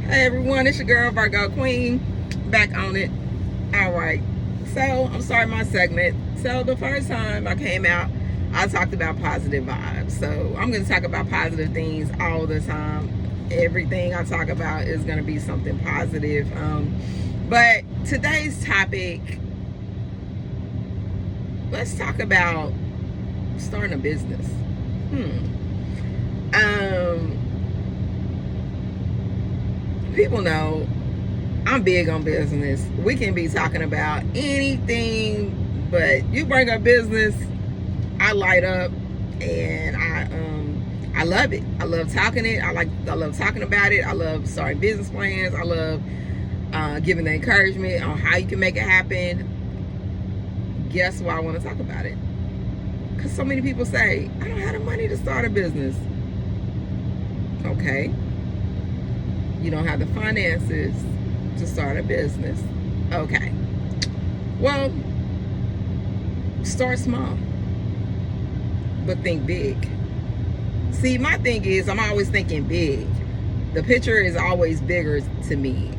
Hey everyone, it's your girl Virgo Queen, back on it. All right, so I'm starting my segment. So the first time I came out, I talked about positive vibes. So I'm going to talk about positive things all the time. Everything I talk about is going to be something positive. But today's topic, let's talk about starting a business. People know I'm big on business. We can be talking about anything, but you bring up business, I light up, and I love it. I love talking it. I love talking about it. I love starting business plans. I love giving the encouragement on how you can make it happen. Guess why I want to talk about it? Because so many people say, I don't have the money to start a business. Okay. You don't have the finances to start a business. Okay. Well, start small, but think big. See, my thing is, I'm always thinking big. The picture is always bigger to me.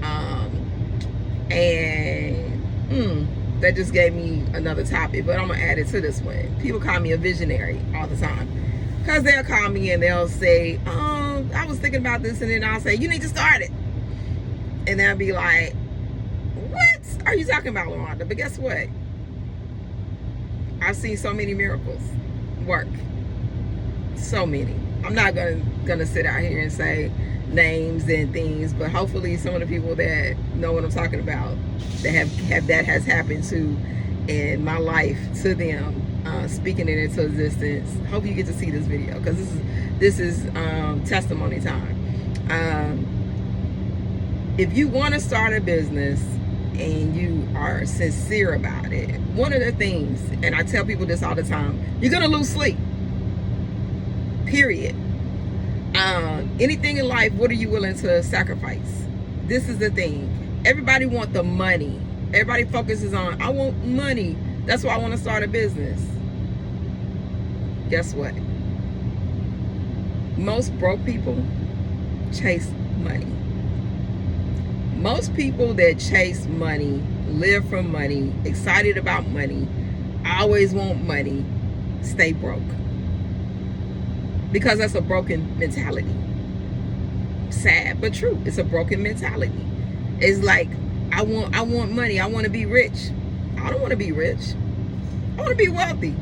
That just gave me another topic, but I'm gonna add it to this one. People call me a visionary all the time, because they'll call me and they'll say, I was thinking about this, and then I'll say, you need to start it. And they'll be like, what are you talking about, LaRonda? But guess what? I've seen so many miracles work. So many. I'm not gonna sit out here and say names and things, but hopefully some of the people that know what I'm talking about, that have that has happened to in my life, to them, speaking it into existence. Hope you get to see this video, because this is testimony time. If you want to start a business and you are sincere about it, one of the things, and I tell people this all the time, you're gonna lose sleep. Period. Anything in life, what are you willing to sacrifice? This is the thing. Everybody wants the money. Everybody focuses on, I want money. That's why I want to start a business. Guess what? Most broke people chase money. Most people that chase money, live from money, excited about money, always want money, stay broke. Because that's a broken mentality. Sad but true. It's a broken mentality. It's like, I want money. I want to be rich. I don't want to be rich. I want to be wealthy.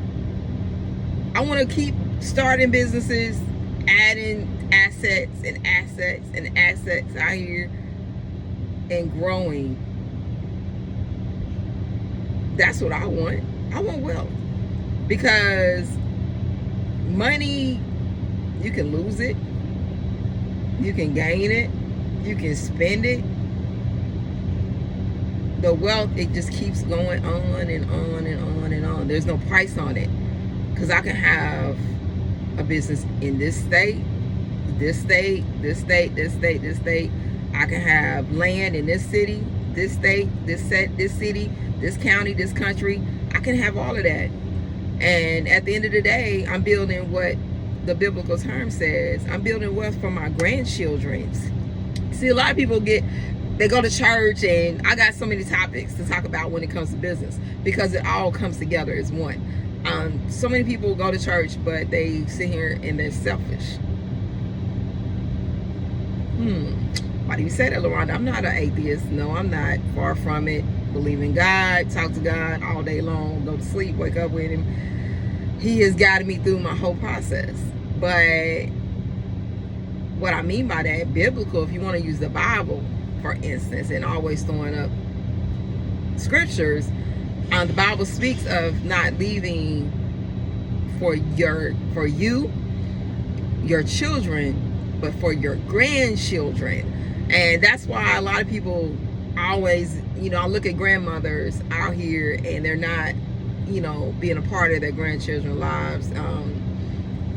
I want to keep starting businesses, adding assets and assets and assets out here, and growing. That's what I want. I want wealth. Because money, you can lose it, you can gain it, you can spend it. The wealth, it just keeps going on and on and on and on. There's no price on it. Because I can have a business in this state, this state, this state, this state, this state. I can have land in this city, this state, this city, this county, this country. I can have all of that. And at the end of the day, I'm building what the biblical term says. I'm building wealth for my grandchildren. See, a lot of people they go to church, and I got so many topics to talk about when it comes to business, because it all comes together as one. So many people go to church, but they sit here and they're selfish. Why do you say that, LaRonda? I'm not an atheist. No, I'm not. Far from it. Believe in God, talk to God all day long, go to sleep, wake up with him. He has guided me through my whole process. But what I mean by that, biblical, if you want to use the Bible, for instance, and always throwing up scriptures, the Bible speaks of not leaving for you, your children, but for your grandchildren. And that's why a lot of people always, I look at grandmothers out here, and they're not, being a part of their grandchildren's lives,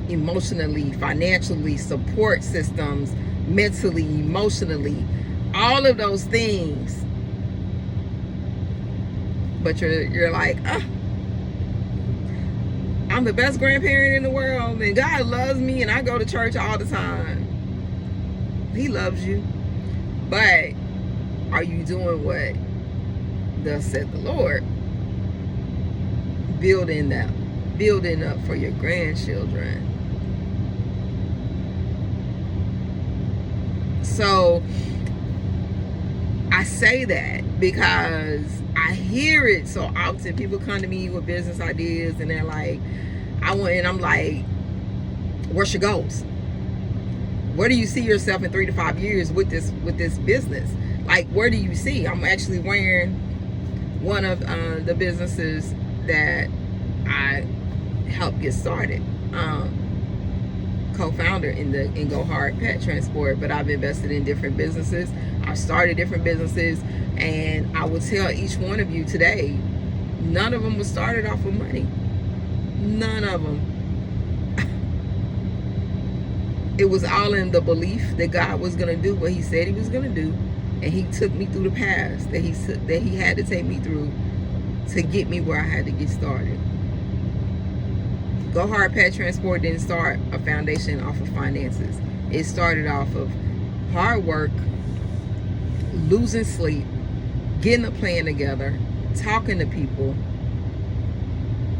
emotionally, financially, support systems, mentally, emotionally, all of those things. But you're like, I'm the best grandparent in the world, and God loves me, and I go to church all the time. He loves you. But are you doing what thus said the Lord? Building up for your grandchildren. So I say that because I hear it so often. People come to me with business ideas and they're like, and I'm like, what's your goals? Where do you see yourself in 3 to 5 years with this business? Like, where do you see? I'm actually wearing one of the businesses that I helped get started. Co-founder in Go Hard Pet Transport, but I've invested in different businesses. I've started different businesses, and I will tell each one of you today, none of them was started off of money. None of them. It was all in the belief that God was going to do what he said he was going to do, and he took me through the path that he had to take me through to get me where I had to get started. Go Hard Pet Transport didn't start a foundation off of finances. It started off of hard work, losing sleep, getting a plan together, talking to people,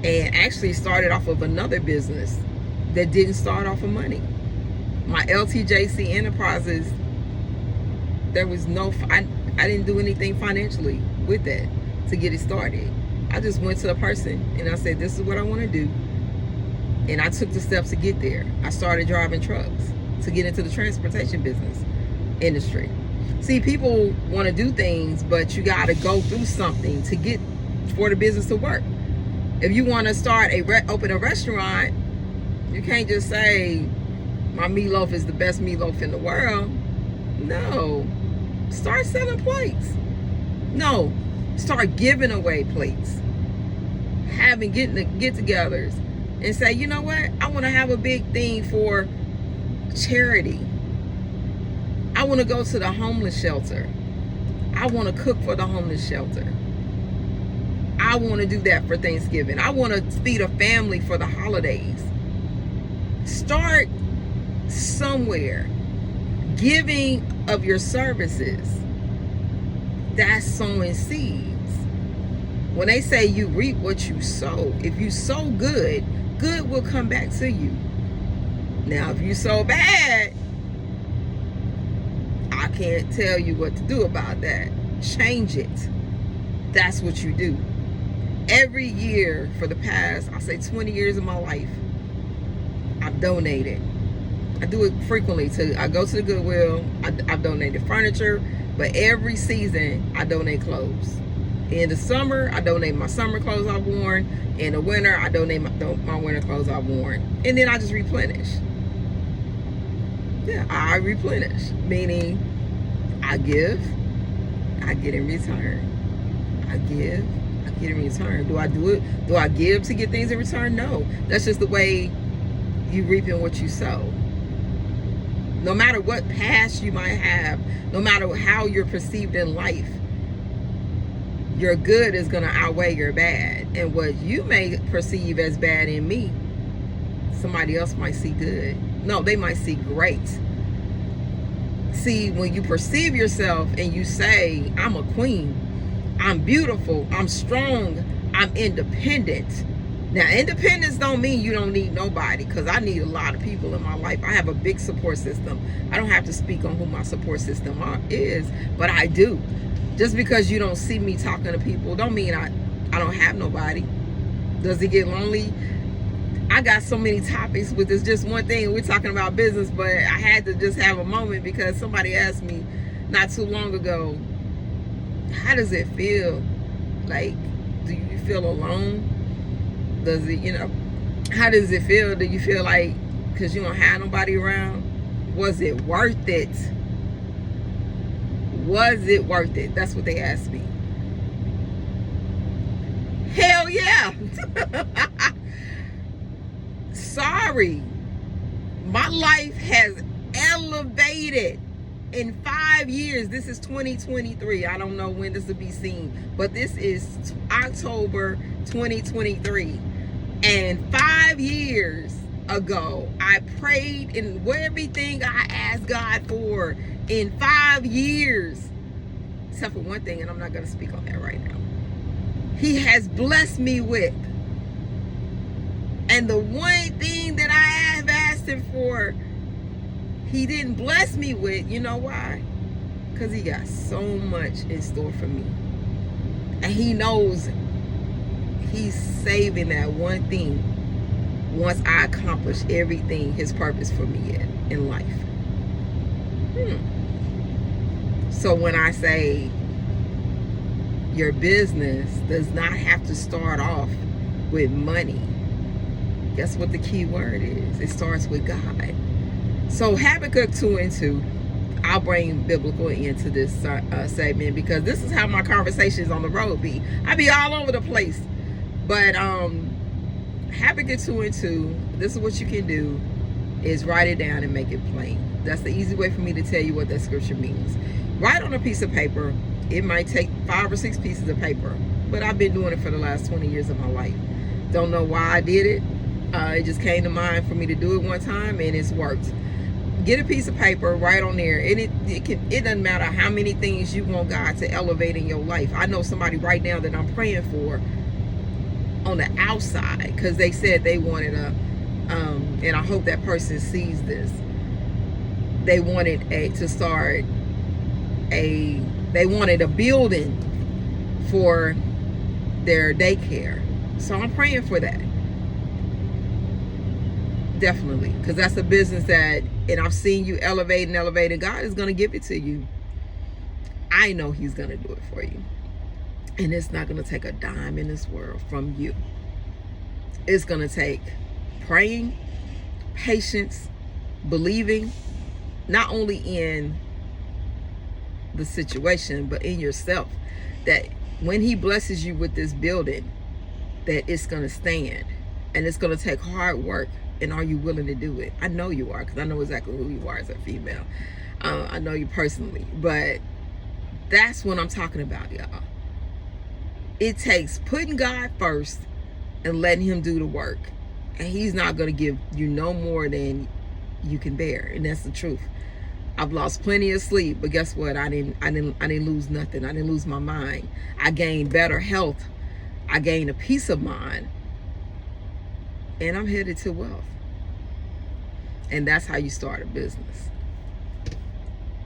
and actually started off of another business that didn't start off of money. My LTJC Enterprises, there was I didn't do anything financially with that to get it started. I just went to a person and I said, this is what I want to do. And I took the steps to get there. I started driving trucks to get into the transportation business industry. See, people want to do things, but you got to go through something to get for the business to work. If you want to open a restaurant, you can't just say, my meatloaf is the best meatloaf in the world. No. Start selling plates. No. Start giving away plates. Getting the get-togethers. And say, you know what? I want to have a big thing for charity. I want to go to the homeless shelter. I want to cook for the homeless shelter. I want to do that for Thanksgiving. I want to feed a family for the holidays. Start somewhere. Giving of your services. That's sowing seeds. When they say you reap what you sow, if you sow good, good will come back to you. Now, if you sow bad, I can't tell you what to do about that. Change it. That's what you do. Every year for the past, I'll say 20 years of my life, I've donated. I do it frequently. I go to the Goodwill. I've donated furniture, but every season I donate clothes. In the summer, I donate my summer clothes I've worn. In the winter, I donate my winter clothes I've worn. And then I just replenish. Yeah, I replenish. Meaning, I give, I get in return. I give, I get in return. Do I do it? Do I give to get things in return? No. That's just the way you reaping what you sow. No matter what past you might have, no matter how you're perceived in life, your good is going to outweigh your bad. And what you may perceive as bad in me, somebody else might see good. No, they might see great. See, when you perceive yourself and you say, I'm a queen, I'm beautiful, I'm strong, I'm independent. Now, independence don't mean you don't need nobody, because I need a lot of people in my life. I have a big support system. I don't have to speak on who my support system is, but I do. Just because you don't see me talking to people don't mean I don't have nobody. Does it get lonely? I got so many topics with this just one thing. We're talking about business, but I had to just have a moment because somebody asked me not too long ago, how does it feel? Like, do you feel alone? Does it, how does it feel? Do you feel like, because you don't have nobody around? Was it worth it? Was it worth it? That's what they asked me. Hell yeah. Sorry. My life has elevated in 5 years. This is 2023. I don't know when this will be seen, but this is October 2023. And 5 years ago, I prayed and everything I asked God for in 5 years, except for one thing, and I'm not going to speak on that right now, He has blessed me with. And the one thing that I have asked Him for, He didn't bless me with. You know why? Because He got so much in store for me. And He knows He's saving that one thing once I accomplish everything His purpose for me in life. So when I say your business does not have to start off with money, guess what the key word is? It starts with God. So Habakkuk 2 and 2, I'll bring biblical into this segment, because this is how my conversations on the road be. I be all over the place. But Habakkuk 2 and 2, this is what you can do, is write it down and make it plain. That's the easy way for me to tell you what that scripture means. Write on a piece of paper. It might take 5 or 6 pieces of paper, but I've been doing it for the last 20 years of my life. Don't know why I did it. It just came to mind for me to do it one time, and it's worked. Get a piece of paper, write on there, and it doesn't matter how many things you want God to elevate in your life. I know somebody right now that I'm praying for on the outside, because they said they wanted and I hope that person sees this, they wanted they wanted a building for their daycare. So I'm praying for that. Definitely, because that's a business that, and I've seen you elevate, and God is going to give it to you. I know He's going to do it for you. And it's not going to take a dime in this world from you. It's going to take praying, patience, believing, not only in the situation, but in yourself, that when He blesses you with this building, that it's going to stand. And it's going to take hard work. And are you willing to do it? I know you are, because I know exactly who you are as a female. I know you personally. But that's what I'm talking about, y'all. It takes putting God first and letting Him do the work. And He's not going to give you no more than you can bear. And that's the truth. I've lost plenty of sleep, but guess what? I didn't lose nothing. I didn't lose my mind. I gained better health. I gained a peace of mind. And I'm headed to wealth. And that's how you start a business.